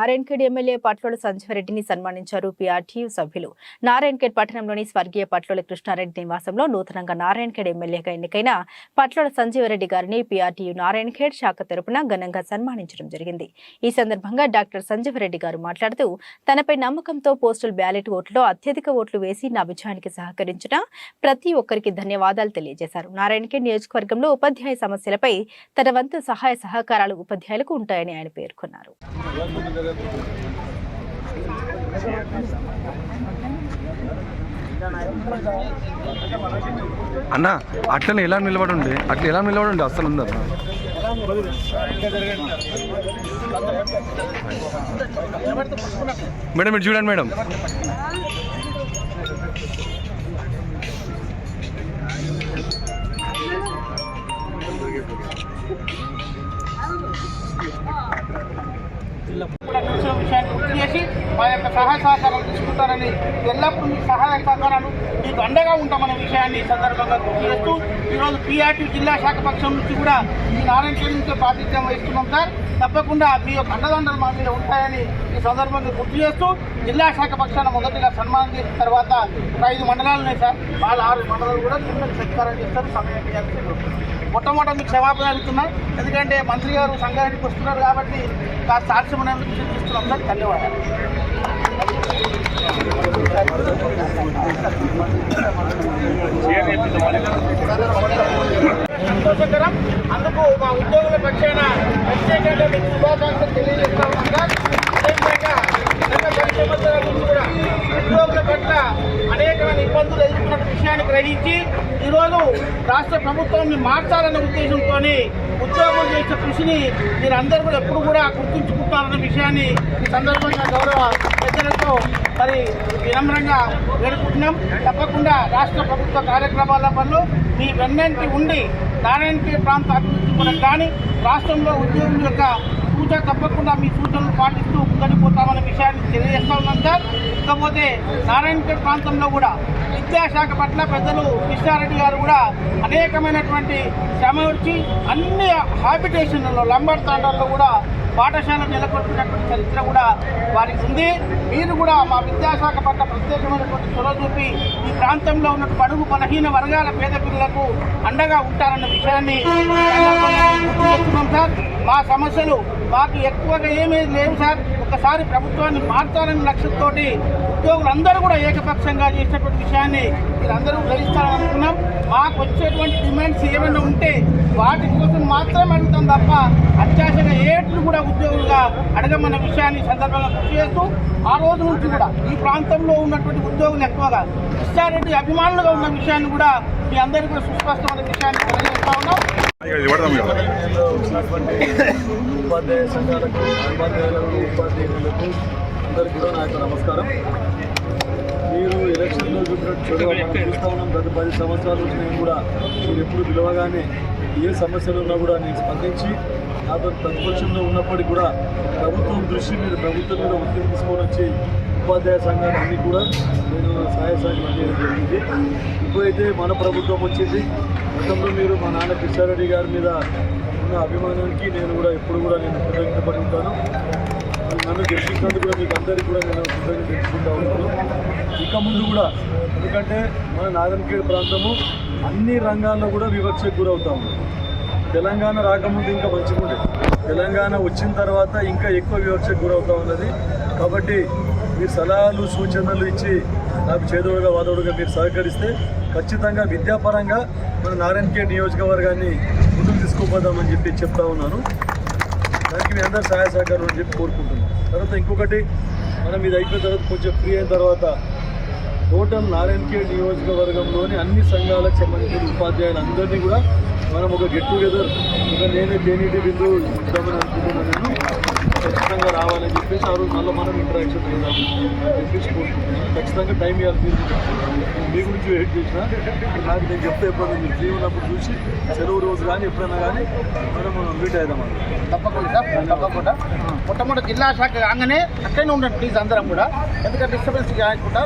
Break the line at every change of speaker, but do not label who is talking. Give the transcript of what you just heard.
Narayankhed MLA Patlola సంజీవరెడ్డిని సన్మానించారు PRTU సభ్యులు. నారాయణఖేడ్ పట్టణంలోని స్వర్గీయ పట్లోల కృష్ణారెడ్డి నివాసంలో నూతనంగా నారాయణఖేడ్ ఎమ్మెల్యేగా ఎన్నికైన పట్లోల సంజీవరెడ్డి గారిని పీఆర్టీయూ నారాయణఖేడ్ శాఖ తరపున ఘనంగా సన్మానించడం జరిగింది. ఈ సందర్భంగా డాక్టర్ సంజీవరెడ్డి గారు మాట్లాడుతూ, తనపై నమ్మకంతో పోస్టల్ బ్యాలెట్ ఓట్లలో అత్యధిక ఓట్లు వేసి నా విజయానికి సహకరించిన ప్రతి ఒక్కరికి ధన్యవాదాలు తెలియజేశారు. నారాయణఖేడ్ నియోజకవర్గంలో ఉపాధ్యాయ సమస్యలపై తన వంతు సహాయ సహకారాలు ఉపాధ్యాయులకు ఉంటాయని ఆయన పేర్కొన్నారు.
అన్న అట్లనే ఎలా నిలబడండి, అసలు ఉందన్న మేడం, మీరు చూడండి మేడం.
విషయాన్ని గుర్తు చేసి మా యొక్క సహాయ సహకారాలు తీసుకుంటారని, ఎల్లప్పుడూ మీ సహాయ సహకారాలు మీకు అండగా ఉంటామనే విషయాన్ని ఈ సందర్భంగా గుర్తు చేస్తూ, ఈరోజు పీఆర్టీ జిల్లా శాఖ పక్షం నుంచి కూడా ఈ నారాయణఖేడ్ నుంచి ప్రాతినిధ్యం వహిస్తున్నాం సార్. తప్పకుండా మీ యొక్క అండదండలు మా మీద ఉంటాయని ఈ సందర్భంగా గుర్తు చేస్తూ, జిల్లా శాఖ పక్షాన మొదటిగా సన్మానం చేసిన తర్వాత 5 మండలాలు ఉన్నాయి సార్. వాళ్ళ 6 మండలాలు కూడా మిమ్మల్ని సత్కారం చేస్తారు. సమయం మొట్టమొదటి మీకు క్షమాపణ అడుగుతున్నా, ఎందుకంటే మంత్రి గారు సంఘానికి వస్తున్నారు కాబట్టి కాస్త సాధ్యమైన చూస్తున్నాం సార్. ధన్యవాదాలు. సంతోషకరం. అందుకు మా ఉద్యోగుల పక్షాన ప్రత్యేకంగా మీకు శుభాకాంక్షలు తెలియజేస్తా ఉన్నాం సార్. అదేవిధంగా గత 10 సంవత్సరాల నుంచి కూడా ఉద్యోగుల పట్ల అనేకమైన ఇబ్బందులు ఎదుర్కొన్న విషయాన్ని గ్రహించి ఈరోజు రాష్ట్ర ప్రభుత్వాన్ని మార్చాలనే ఉద్దేశంతో ఉద్యోగులు చేసిన కృషిని మీరు అందరూ కూడా ఎప్పుడు కూడా గుర్తుంచుకుంటారన్న విషయాన్ని ఈ సందర్భంగా గౌరవ పెద్దలతో మరి వినమ్రంగా వేడుకుంటున్నాం. తప్పకుండా రాష్ట్ర ప్రభుత్వ కార్యక్రమాల పనులు మీ వెన్నంటి ఉండి నారాయణఖేడ్ ప్రాంత అభివృద్ధి కొరకు కానీ రాష్ట్రంలో ఉద్యోగుల యొక్క సూచన తప్పకుండా మీ సూచనలు పాటిస్తూ ముందడిపోతామనే విషయాన్ని తెలియజేస్తా ఉన్నాం సార్. ఇకపోతే నారాయణఖేడ్ ప్రాంతంలో కూడా విద్యాశాఖ పట్ల పెద్దలు కృష్ణారెడ్డి గారు కూడా అనేకమైనటువంటి శ్రమ వచ్చి అన్ని హాబిటేషన్లలో లంబర్ తాండాల్లో కూడా పాఠశాల నెలకొల్పినటువంటి చరిత్ర కూడా వారికి ఉంది. మీరు కూడా మా విద్యాశాఖ పట్ల ప్రత్యేకమైనటువంటి చొరవ చూపి ఈ ప్రాంతంలో ఉన్న బడుగు బలహీన వర్గాల పేద పిల్లలకు అండగా ఉంటారన్న విషయాన్ని గుర్తుచేస్తున్నాం సార్. మా సమస్యలు మాకు ఎక్కువగా ఏమీ లేవు సార్. ఒకసారి ప్రభుత్వాన్ని మార్చాలనే లక్ష్యంతో ఉద్యోగులందరూ కూడా ఏకపక్షంగా చేసినటువంటి విషయాన్ని మీరందరూ గ్రహిస్తారని అనుకున్నాం. మాకు వచ్చేటువంటి డిమాండ్స్ ఏమైనా ఉంటే వాటి కోసం మాత్రమే అడుగుతాం తప్ప అత్యాశగా ఏట్లు కూడా ఉద్యోగులుగా అడగమన్న విషయాన్ని సందర్భంగా గుర్తు చేస్తూ, ఆ రోజు నుంచి కూడా ఈ ప్రాంతంలో ఉన్నటువంటి ఉద్యోగులు ఎక్కువగా కృష్ణారెడ్డి అభిమానులుగా ఉన్న విషయాన్ని కూడా మీ అందరికీ కూడా సుస్పష్టమైన విషయాన్ని తెలియజేస్తా ఉన్నాం.
ఉపాధ్యాయ సంఘాలకు, ఉపాధ్యాయులకు అందరికీ కూడా నా యొక్క నమస్కారం. మీరు ఎలక్షన్లో చూపినట్టు చొరవ మనం చూస్తూ ఉన్నాం. గత 10 సంవత్సరాల నుంచి నేను కూడా మీరు ఎప్పుడు పిలవగానే ఏ సమస్యలు ఉన్నా కూడా నేను స్పందించి నాతో ప్రతిపక్షంలో ఉన్నప్పటికీ కూడా ప్రభుత్వం దృష్టి మీద ప్రభుత్వం మీద ఒత్తిడి తీసుకొని వచ్చి ఉపాధ్యాయ సంఘాలన్నీ కూడా నేను సహాయ సహకారం చేయడం జరిగింది. ఇప్పుడైతే మన ప్రభుత్వం వచ్చింది. గతంలో మీరు మా నాన్న కృష్ణారెడ్డి గారి మీద ఉన్న అభిమానానికి నేను కూడా ఎప్పుడు కూడా నేను కృతజ్ఞతపడి ఉంటాను. నన్ను గెలిపించినందుకు కూడా మీకు అందరికీ కూడా నేను కృతజ్ఞత తెలుసుకుంటూ ఉంటాను. ఇక ముందు కూడా, ఎందుకంటే మన నారాయణఖేడ్ ప్రాంతము అన్ని రంగాల్లో కూడా వివక్షకు గురవుతాము. తెలంగాణ రాకముందు ఇంకా మంచిగా ఉండేది, తెలంగాణ వచ్చిన తర్వాత ఇంకా ఎక్కువ వివక్షకు గురవుతా ఉన్నది. కాబట్టి మీరు సలహాలు సూచనలు ఇచ్చి నాకు చేదోడుగా వాదోడుగా మీరు సహకరిస్తే ఖచ్చితంగా విద్యాపరంగా మన నారాయణఖేడ్ నియోజకవర్గాన్ని ముందుకు తీసుకుపోదామని చెప్పి చెప్తా ఉన్నాను. దానికి మీ అందరూ సహాయ సహకారం అని చెప్పి కోరుకుంటున్నాను. తర్వాత ఇంకొకటి, మనం ఇది అయిపోయిన తర్వాత కొంచెం ఫ్రీ అయిన తర్వాత టోటల్ నారాయణఖేడ్ నియోజకవర్గంలోని అన్ని సంఘాలకు సంబంధించిన ఉపాధ్యాయులందరినీ కూడా మనం ఒక గెట్ టుగెదర్, నేనే తేనీటి బిందు ఇద్దామని అనుకుంటున్నాను. ఖచ్చితంగా రావాలని చెప్పేసి ఆ రోజు మళ్ళీ మనం ఇంటరాక్షన్ చేద్దాం చెప్పేసి కోరుకుంటున్నాను. ఖచ్చితంగా టైం ఇవ్వాలి. మీ గురించి వెయిట్ చేసిన నాకు నేను చెప్తే ఎప్పుడైనా మీరు ఫ్రీ ఉన్నప్పుడు చూసి సెలవు రోజు కానీ ఎప్పుడైనా కానీ మనం మీట్ అవుదాం.
తప్పకుండా సార్, తప్పకుండా. మొట్టమొదటి జిల్లా శాఖ రాగానే అక్కడనే ఉండండి ప్లీజ్ అందరం కూడా, ఎందుకంటే డిస్టర్బెన్స్ కాకుండా.